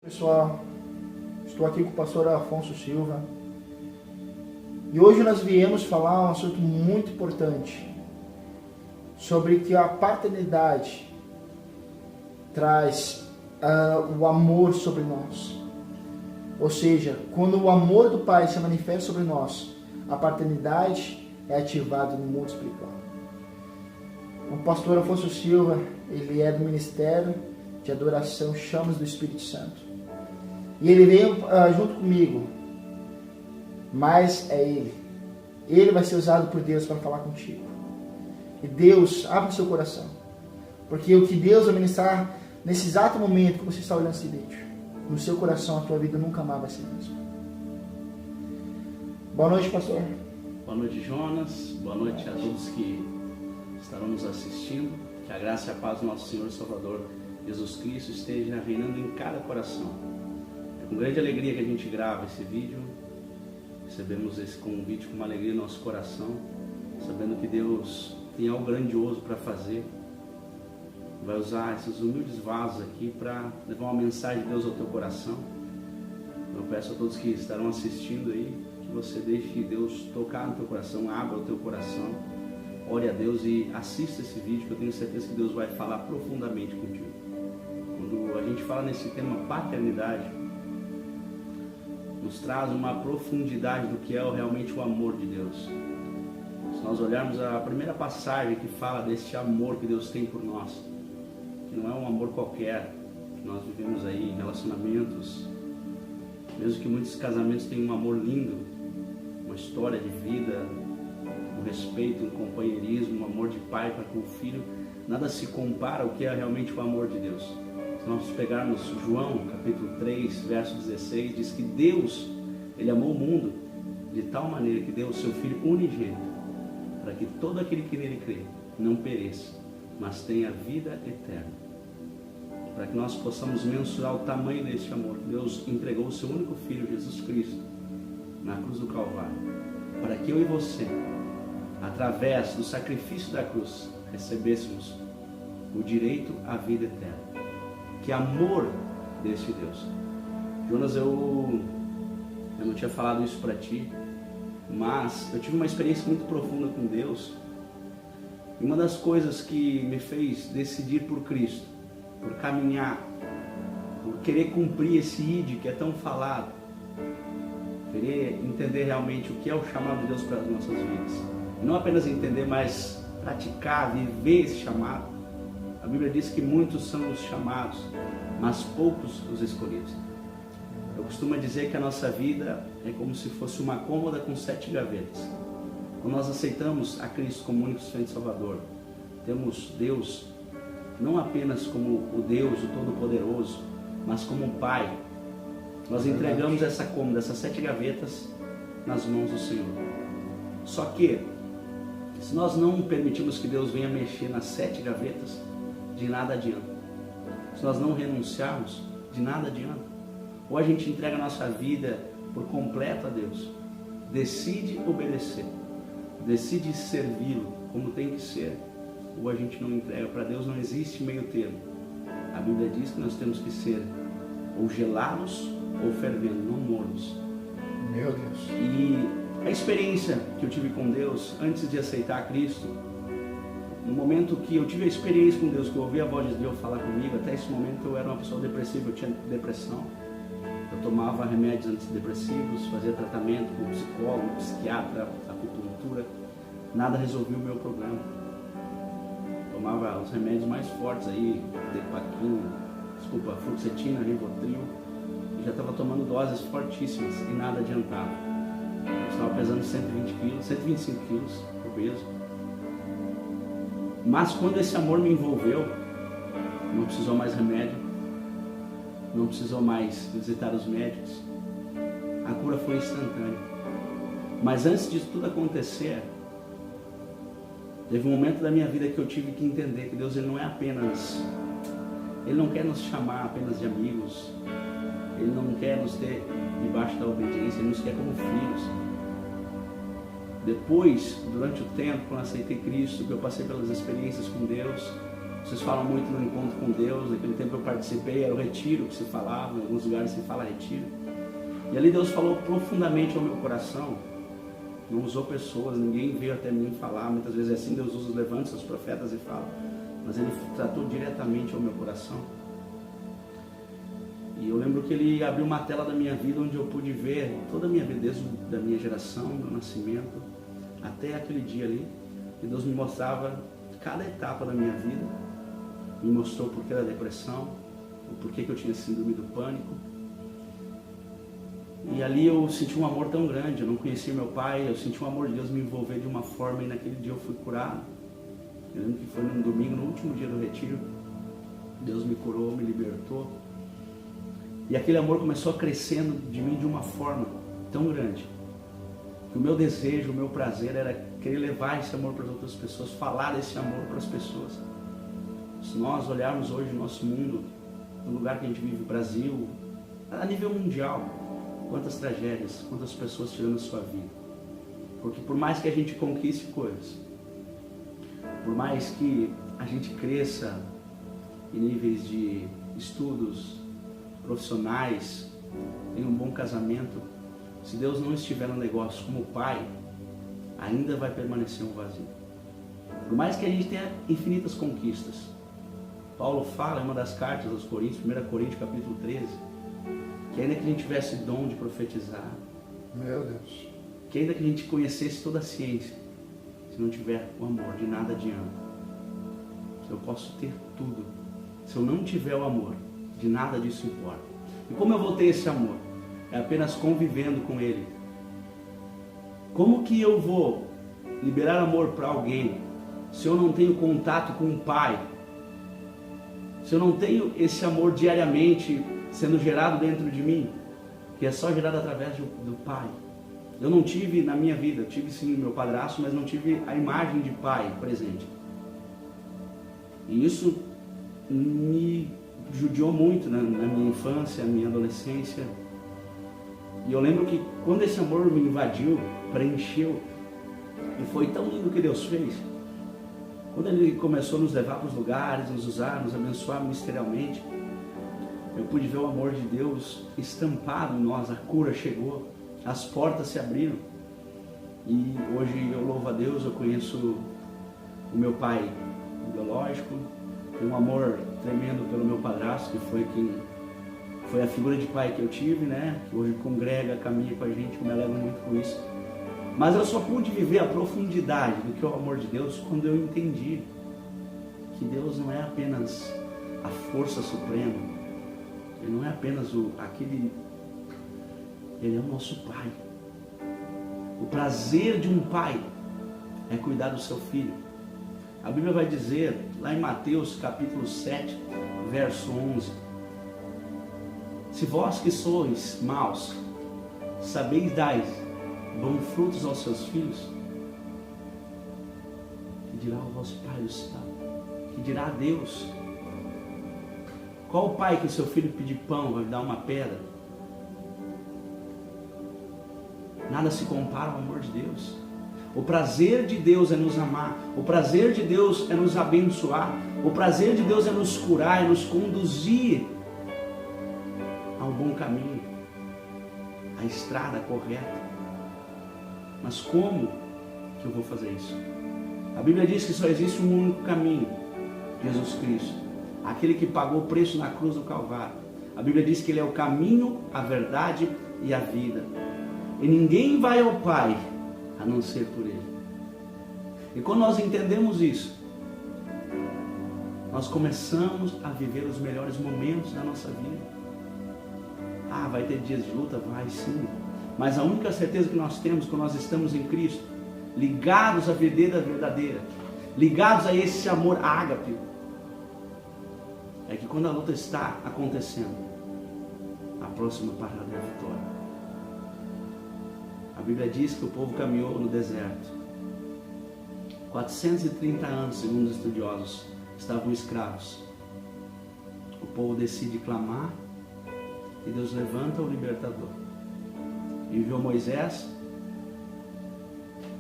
Pessoal, estou aqui com o pastor Afonso Silva e hoje nós viemos falar um assunto muito importante sobre que a paternidade traz o amor sobre nós, ou seja, quando o amor do Pai se manifesta sobre nós, a paternidade é ativada no mundo espiritual. O pastor Afonso Silva, ele é do Ministério de Adoração Chamas do Espírito Santo. E ele veio junto comigo, mas é ele. Ele vai ser usado por Deus para falar contigo. E Deus, abre o seu coração. Porque o que Deus vai ministrar nesse exato momento que você está olhando esse vídeo, no seu coração, a tua vida nunca mais vai ser a mesma. Boa noite, pastor. Boa noite, Jonas. Boa noite a todos que estarão nos assistindo. Que a graça e a paz do nosso Senhor e Salvador Jesus Cristo esteja reinando em cada coração. É com grande alegria que a gente grava esse vídeo. Recebemos esse convite com uma alegria no nosso coração, sabendo que Deus tem algo grandioso para fazer. Vai usar esses humildes vasos aqui para levar uma mensagem de Deus ao teu coração. Eu peço a todos que estarão assistindo aí, que você deixe Deus tocar no teu coração, abra o teu coração, ore a Deus e assista esse vídeo, que eu tenho certeza que Deus vai falar profundamente contigo. Quando a gente fala nesse tema paternidade, nos traz uma profundidade do que é realmente o amor de Deus. Se nós olharmos a primeira passagem que fala desse amor que Deus tem por nós, que não é um amor qualquer, que nós vivemos aí em relacionamentos, mesmo que muitos casamentos tenham um amor lindo, uma história de vida, um respeito, um companheirismo, um amor de pai para com o filho, nada se compara ao que é realmente o amor de Deus. Se nós pegarmos João, capítulo 3, verso 16, diz que Deus, Ele amou o mundo de tal maneira que deu o seu Filho unigênito, para que todo aquele que nele crê não pereça, mas tenha vida eterna. Para que nós possamos mensurar o tamanho deste amor, Deus entregou o seu único Filho, Jesus Cristo, na cruz do Calvário, para que eu e você, através do sacrifício da cruz, recebêssemos o direito à vida eterna. Que amor desse Deus. Jonas, eu não tinha falado isso para ti, mas eu tive uma experiência muito profunda com Deus. E uma das coisas que me fez decidir por Cristo, por caminhar, por querer cumprir esse ID que é tão falado, querer entender realmente o que é o chamado de Deus para as nossas vidas. E não apenas entender, mas praticar, viver esse chamado. A Bíblia diz que muitos são os chamados, mas poucos os escolhidos. Eu costumo dizer que a nossa vida é como se fosse uma cômoda com 7 gavetas. Quando nós aceitamos a Cristo como único suficiente Salvador, temos Deus não apenas como o Deus, o Todo-Poderoso, mas como um Pai. Nós entregamos essa cômoda, essas 7 gavetas, nas mãos do Senhor. Só que, se nós não permitirmos que Deus venha mexer nas 7 gavetas, de nada adianta. Se nós não renunciarmos, de nada adianta. Ou a gente entrega a nossa vida por completo a Deus, decide obedecer, decide servi-lo como tem que ser, ou a gente não entrega. Para Deus não existe meio termo. A Bíblia diz que nós temos que ser ou gelados ou fervendo, não mornos. Meu Deus. E a experiência que eu tive com Deus antes de aceitar Cristo, no momento que eu tive a experiência com Deus, que eu ouvi a voz de Deus falar comigo, até esse momento eu era uma pessoa depressiva, eu tinha depressão. Eu tomava remédios antidepressivos, fazia tratamento com psicólogo, psiquiatra, acupuntura. Nada resolvia o meu problema. Tomava os remédios mais fortes aí, fluoxetina, Rivotril. E já estava tomando doses fortíssimas e nada adiantava. Eu estava pesando 125 quilos, obeso. Mas quando esse amor me envolveu, não precisou mais remédio, não precisou mais visitar os médicos, a cura foi instantânea. Mas antes disso tudo acontecer, teve um momento da minha vida que eu tive que entender que Deus, Ele não é apenas, Ele não quer nos chamar apenas de amigos, Ele não quer nos ter debaixo da obediência, Ele nos quer como filhos. Depois, durante o tempo, quando aceitei Cristo, que eu passei pelas experiências com Deus, Vocês falam muito no encontro com Deus. Naquele tempo eu participei, era o retiro que se falava, em alguns lugares se fala retiro. E ali Deus falou profundamente ao meu coração. Não usou pessoas, ninguém veio até mim falar. Muitas vezes é assim, Deus usa os levantes, os profetas e fala. Mas Ele tratou diretamente ao meu coração. E eu lembro que Ele abriu uma tela da minha vida onde eu pude ver toda a minha vida, desde a minha geração, meu nascimento, até aquele dia ali. E Deus me mostrava cada etapa da minha vida. Me mostrou o porquê da depressão, o porquê que eu tinha síndrome do pânico. E ali eu senti um amor tão grande. Eu não conhecia meu pai, eu senti um amor de Deus me envolver de uma forma, e naquele dia eu fui curado. Eu lembro que foi num domingo, no último dia do retiro. Deus me curou, me libertou. E aquele amor começou a crescendo de mim de uma forma tão grande, que o meu desejo, o meu prazer era querer levar esse amor para as outras pessoas, falar desse amor para as pessoas. Se nós olharmos hoje o nosso mundo, no lugar que a gente vive, Brasil, a nível mundial, quantas tragédias, quantas pessoas tirando a sua vida. Porque por mais que a gente conquiste coisas, por mais que a gente cresça em níveis de estudos profissionais, tenha um bom casamento, se Deus não estiver no negócio como pai, ainda vai permanecer um vazio. Por mais que a gente tenha infinitas conquistas. Paulo fala em uma das cartas aos Coríntios, 1 Coríntios capítulo 13, que ainda que a gente tivesse dom de profetizar, meu Deus, que ainda que a gente conhecesse toda a ciência, se não tiver o amor, de nada adianta. Eu posso ter tudo, se eu não tiver o amor, de nada disso importa. E como eu vou ter esse amor? É apenas convivendo com Ele. Como que eu vou liberar amor para alguém se eu não tenho contato com o Pai? Se eu não tenho esse amor diariamente sendo gerado dentro de mim, que é só gerado através do Pai. Eu não tive na minha vida, eu tive sim meu padrasto, mas não tive a imagem de pai presente. E isso me judiou muito na minha infância, na minha adolescência. E eu lembro que quando esse amor me invadiu, preencheu, e foi tão lindo o que Deus fez, quando Ele começou a nos levar para os lugares, nos usar, nos abençoar ministerialmente, eu pude ver o amor de Deus estampado em nós, a cura chegou, as portas se abriram. E hoje eu louvo a Deus, eu conheço o meu pai biológico, tenho um amor tremendo pelo meu padrasto, que foi a figura de pai que eu tive, né? Que hoje congrega, caminha com a gente, me alegra muito com isso. Mas eu só pude viver a profundidade do que é o amor de Deus quando eu entendi que Deus não é apenas a força suprema, Ele não é apenas Ele é o nosso Pai. O prazer de um pai é cuidar do seu filho. A Bíblia vai dizer, lá em Mateus capítulo 7, verso 11, se vós que sois maus, sabeis dar bons frutos aos seus filhos, que dirá o vosso Pai do céu, que dirá a Deus. Qual o pai que o seu filho pedir pão vai dar uma pedra? Nada se compara ao amor de Deus. O prazer de Deus é nos amar, o prazer de Deus é nos abençoar, o prazer de Deus é nos curar, é nos conduzir ao bom caminho, à estrada correta. Mas como que eu vou fazer isso? A Bíblia diz que só existe um único caminho, Jesus Cristo, aquele que pagou o preço na cruz do Calvário. A Bíblia diz que Ele é o caminho, a verdade e a vida. E ninguém vai ao Pai a não ser por Ele. E quando nós entendemos isso, nós começamos a viver os melhores momentos da nossa vida. Ah, vai ter dias de luta? Vai sim. Mas a única certeza que nós temos quando nós estamos em Cristo, ligados à videira verdadeira, ligados a esse amor ágape, é que quando a luta está acontecendo, a próxima parada é a vitória. A Bíblia diz que o povo caminhou no deserto 430 anos, segundo os estudiosos, estavam escravos. O povo decide clamar e Deus levanta o libertador. Enviou Moisés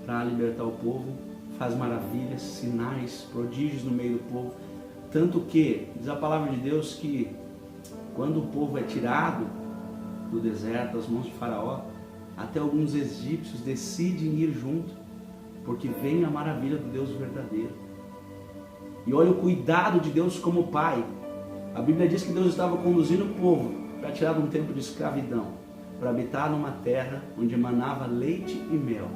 para libertar o povo, faz maravilhas, sinais, prodígios no meio do povo, Tanto que, diz a palavra de Deus que quando o povo é tirado do deserto, às mãos de Faraó, até alguns egípcios decidem ir junto, porque vem a maravilha do Deus verdadeiro. E olha o cuidado de Deus como Pai. A Bíblia diz que Deus estava conduzindo o povo para tirar de um tempo de escravidão, para habitar numa terra onde emanava leite e mel.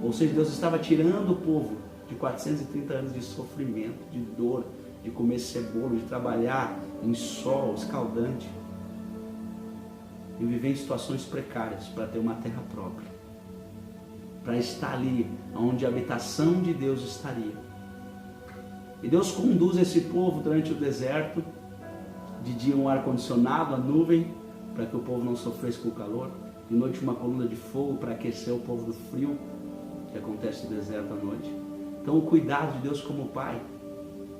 Ou seja, Deus estava tirando o povo de 430 anos de sofrimento, de dor, de comer cebola, de trabalhar em sol escaldante, e viver em situações precárias para ter uma terra própria, para estar ali onde a habitação de Deus estaria. E Deus conduz esse povo durante o deserto, de dia um ar-condicionado, a nuvem, para que o povo não sofresse com o calor, de noite uma coluna de fogo para aquecer o povo do frio, que acontece no deserto à noite. Então o cuidado de Deus como Pai,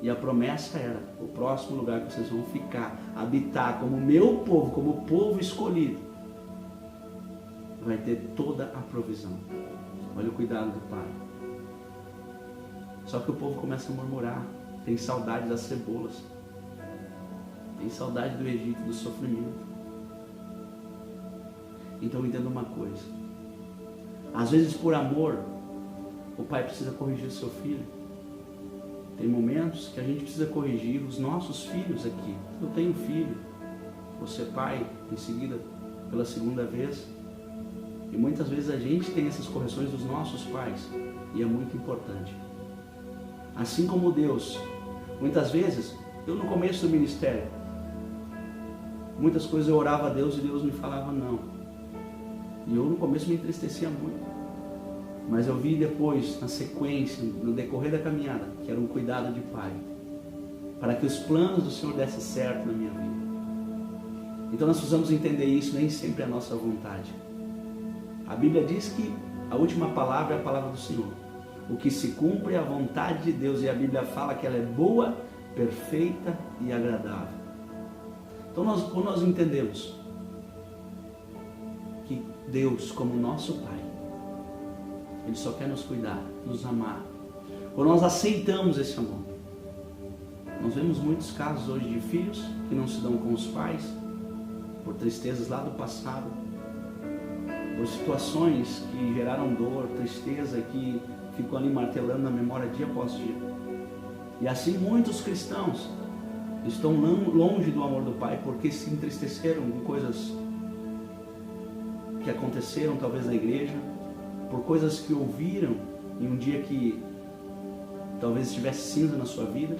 e a promessa era, o próximo lugar que vocês vão ficar, habitar como meu povo, como o povo escolhido, vai ter toda a provisão. Olha o cuidado do Pai. Só que o povo começa a murmurar, tem saudade das cebolas, tem saudade do Egito, do sofrimento. Então entenda uma coisa, às vezes por amor, o pai precisa corrigir o seu filho. Tem momentos que a gente precisa corrigir os nossos filhos aqui. Eu tenho filho, você pai, em seguida, pela segunda vez. E muitas vezes a gente tem essas correções dos nossos pais. E é muito importante. Assim como Deus, muitas vezes, eu no começo do ministério, muitas coisas eu orava a Deus e Deus me falava não. E eu no começo me entristecia muito. Mas eu vi depois, na sequência, no decorrer da caminhada, que era um cuidado de pai, para que os planos do Senhor dessem certo na minha vida. Então nós precisamos entender isso, nem sempre é a nossa vontade. A Bíblia diz que a última palavra é a palavra do Senhor. O que se cumpre é a vontade de Deus, e a Bíblia fala que ela é boa, perfeita e agradável. Então quando nós entendemos que Deus, como nosso Pai, Ele só quer nos cuidar, nos amar. Quando nós aceitamos esse amor, nós vemos muitos casos hoje de filhos que não se dão com os pais, por tristezas lá do passado, por situações que geraram dor, tristeza, que ficou ali martelando na memória dia após dia. E assim muitos cristãos estão longe do amor do Pai, porque se entristeceram com coisas que aconteceram talvez na igreja, por coisas que ouviram em um dia que talvez estivesse cinza na sua vida,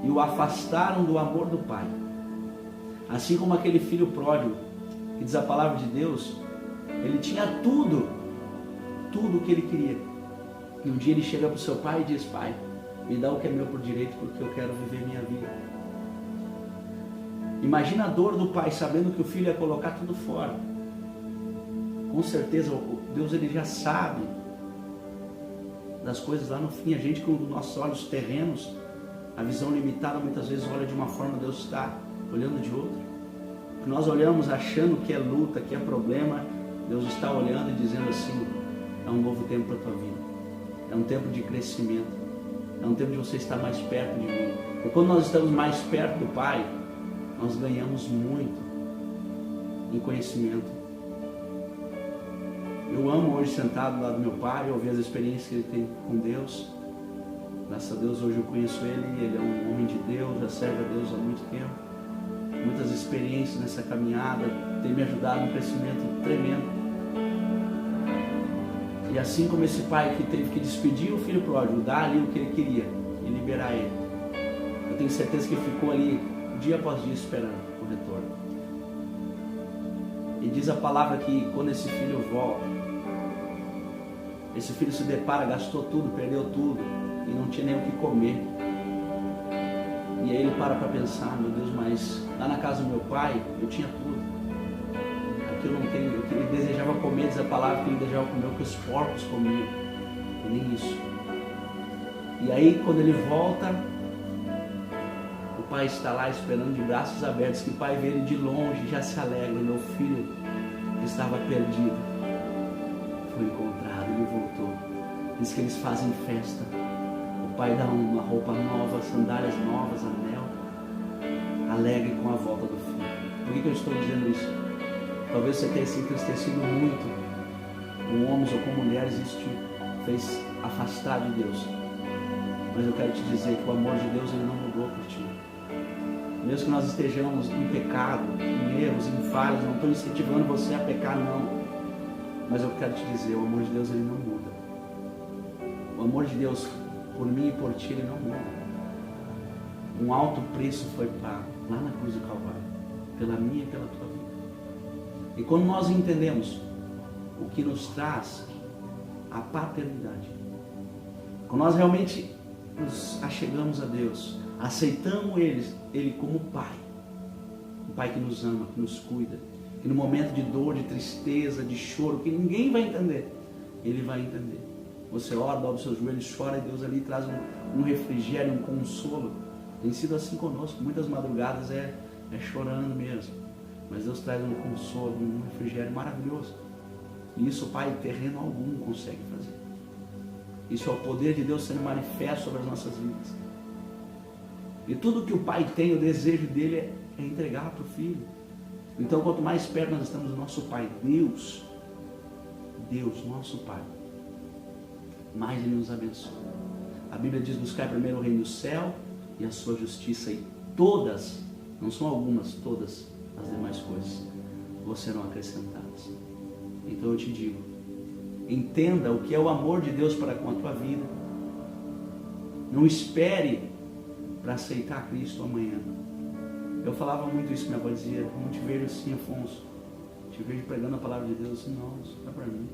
e o afastaram do amor do Pai. Assim como aquele filho pródigo, que diz a palavra de Deus, ele tinha tudo o que ele queria. E um dia ele chega para o seu pai e diz: pai, me dá o que é meu por direito, porque eu quero viver minha vida. Imagina a dor do pai, sabendo que o filho ia colocar tudo fora. Com certeza Deus ele já sabe das coisas lá no fim. A gente, com os nossos olhos terrenos, a visão limitada, muitas vezes olha de uma forma, Deus está olhando de outra. Nós olhamos achando que é luta, que é problema, Deus está olhando e dizendo assim: é um novo tempo para a tua vida, é um tempo de crescimento, é um tempo de você estar mais perto de mim. E quando nós estamos mais perto do Pai, nós ganhamos muito em conhecimento. Eu amo hoje sentado lá do meu pai, ouvir as experiências que ele tem com Deus. Graças a Deus hoje eu conheço ele é um homem de Deus, já serve a Deus há muito tempo. Muitas experiências nessa caminhada, tem me ajudado um crescimento tremendo. E assim como esse pai que teve que despedir o filho pródigo, dar ali o que ele queria e liberar ele, eu tenho certeza que ele ficou ali dia após dia esperando o retorno. E diz a palavra que quando esse filho volta, esse filho se depara, gastou tudo, perdeu tudo e não tinha nem o que comer. E aí ele para pensar: meu Deus, mas lá na casa do meu pai eu tinha tudo. Aqui eu não tenho. Ele desejava comer, diz a palavra que ele desejava comer o que os porcos comiam. E nem isso. E aí quando ele volta, o pai está lá esperando de braços abertos, que o pai vê ele de longe e já se alegra. Meu filho que estava perdido foi encontrado, ele voltou. Diz que eles fazem festa. O Pai dá uma roupa nova, sandálias novas, anel, alegre com a volta do Filho. Por que eu estou dizendo isso? Talvez você tenha se entristecido muito com homens ou com mulheres, isso te fez afastar de Deus. Mas eu quero te dizer que o amor de Deus ele não mudou por ti. Mesmo que nós estejamos em pecado, em erros, em falhas, não estou incentivando você a pecar, não. Mas eu quero te dizer, o amor de Deus ele não muda. O amor de Deus por mim e por ti ele não muda. Um alto preço foi pago lá na cruz do Calvário, pela minha e pela tua vida. E quando nós entendemos o que nos traz a paternidade, quando nós realmente nos achegamos a Deus, aceitamos Ele como Pai, um Pai que nos ama, que nos cuida, que no momento de dor, de tristeza, de choro, que ninguém vai entender, Ele vai entender. Você ora, dobra os seus joelhos, chora e Deus ali traz um refrigério, um consolo. Tem sido assim conosco, muitas madrugadas é chorando mesmo, mas Deus traz um consolo, um refrigério maravilhoso. E isso o Pai terreno algum consegue fazer. Isso é o poder de Deus sendo manifesto sobre as nossas vidas. E tudo que o Pai tem, o desejo dele é entregar para o Filho. Então, quanto mais perto nós estamos do nosso Pai, Deus, nosso Pai, mais Ele nos abençoa. A Bíblia diz: buscar primeiro o reino do céu e a sua justiça, e todas, não são algumas, todas as demais coisas serão acrescentadas. Então eu te digo, entenda o que é o amor de Deus para com a tua vida. Não espere para aceitar Cristo amanhã. Eu falava muito isso, minha avó dizia: não te vejo assim, Afonso, te vejo pregando a palavra de Deus. Assim, não, isso não é para mim,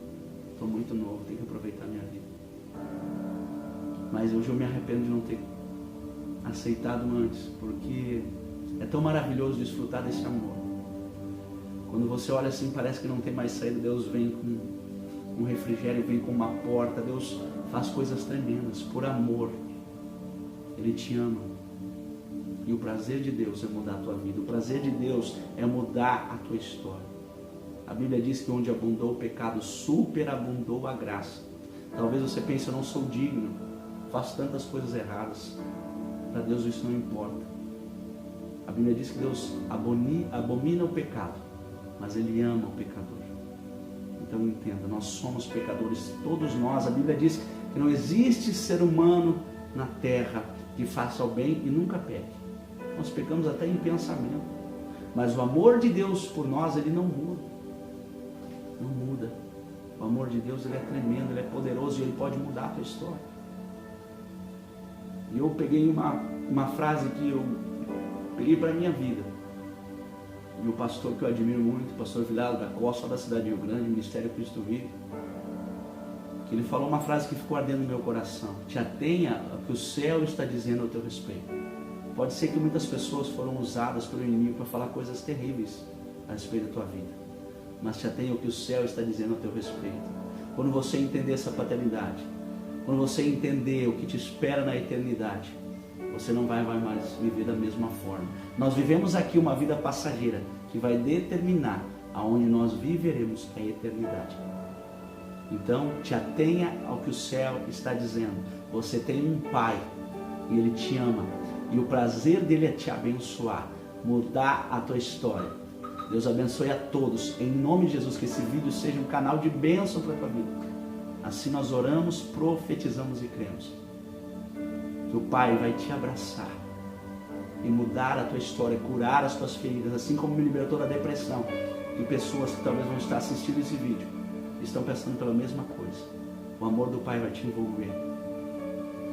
estou muito novo, tenho que aproveitar a minha vida. Mas hoje eu me arrependo de não ter aceitado antes, porque é tão maravilhoso desfrutar desse amor. Quando você olha assim, parece que não tem mais saída. Deus vem com um refrigério, vem com uma porta. Deus faz coisas tremendas por amor. Ele te ama. E o prazer de Deus é mudar a tua vida. O prazer de Deus é mudar a tua história. A Bíblia diz que onde abundou o pecado, superabundou a graça. Talvez você pense: eu não sou digno, faço tantas coisas erradas. Para Deus isso não importa. A Bíblia diz que Deus abomina o pecado, mas Ele ama o pecador. Então entenda, nós somos pecadores, todos nós. A Bíblia diz que não existe ser humano na terra que faça o bem e nunca peque. Nós pecamos até em pensamento, mas o amor de Deus por nós, ele não muda. Não muda. O amor de Deus, ele é tremendo, ele é poderoso e ele pode mudar a tua história. E eu peguei uma frase que eu peguei para a minha vida. E o pastor que eu admiro muito, o pastor Vilar da Costa, da cidade de Rio Grande, Ministério Cristo Vive, que ele falou uma frase que ficou ardendo no meu coração: te atenha ao que o céu está dizendo ao teu respeito. Pode ser que muitas pessoas foram usadas pelo inimigo para falar coisas terríveis a respeito da tua vida, mas te atenha ao que o céu está dizendo ao teu respeito. Quando você entender essa paternidade, quando você entender o que te espera na eternidade, você não vai mais viver da mesma forma. Nós vivemos aqui uma vida passageira que vai determinar aonde nós viveremos a eternidade. Então, te atenha ao que o céu está dizendo. Você tem um Pai e Ele te ama. E o prazer dele é te abençoar, mudar a tua história. Deus abençoe a todos. Em nome de Jesus, que esse vídeo seja um canal de bênção para a tua vida. Assim nós oramos, profetizamos e cremos. Que o Pai vai te abraçar e mudar a tua história, curar as tuas feridas, assim como me libertou da depressão. E pessoas que talvez vão estar assistindo esse vídeo estão pensando pela mesma coisa. O amor do Pai vai te envolver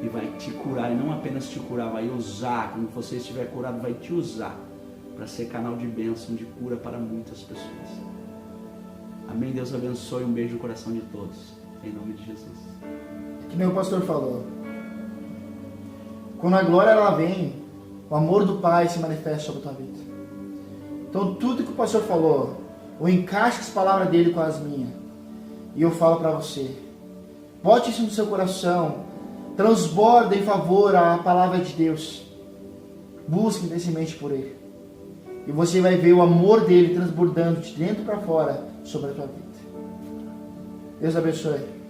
e vai te curar, e não apenas te curar, vai usar, quando você estiver curado, vai te usar para ser canal de bênção, de cura para muitas pessoas. Amém? Deus abençoe, um beijo no coração de todos, em nome de Jesus. Que nem o pastor falou, quando a glória ela vem, o amor do Pai se manifesta sobre a tua vida. Então tudo que o pastor falou, eu encaixo as palavras dele com as minhas, e eu falo para você, bote isso no seu coração, transborda em favor à palavra de Deus, busque intensamente por Ele, e você vai ver o amor dele transbordando de dentro para fora sobre a tua vida. Deus abençoe.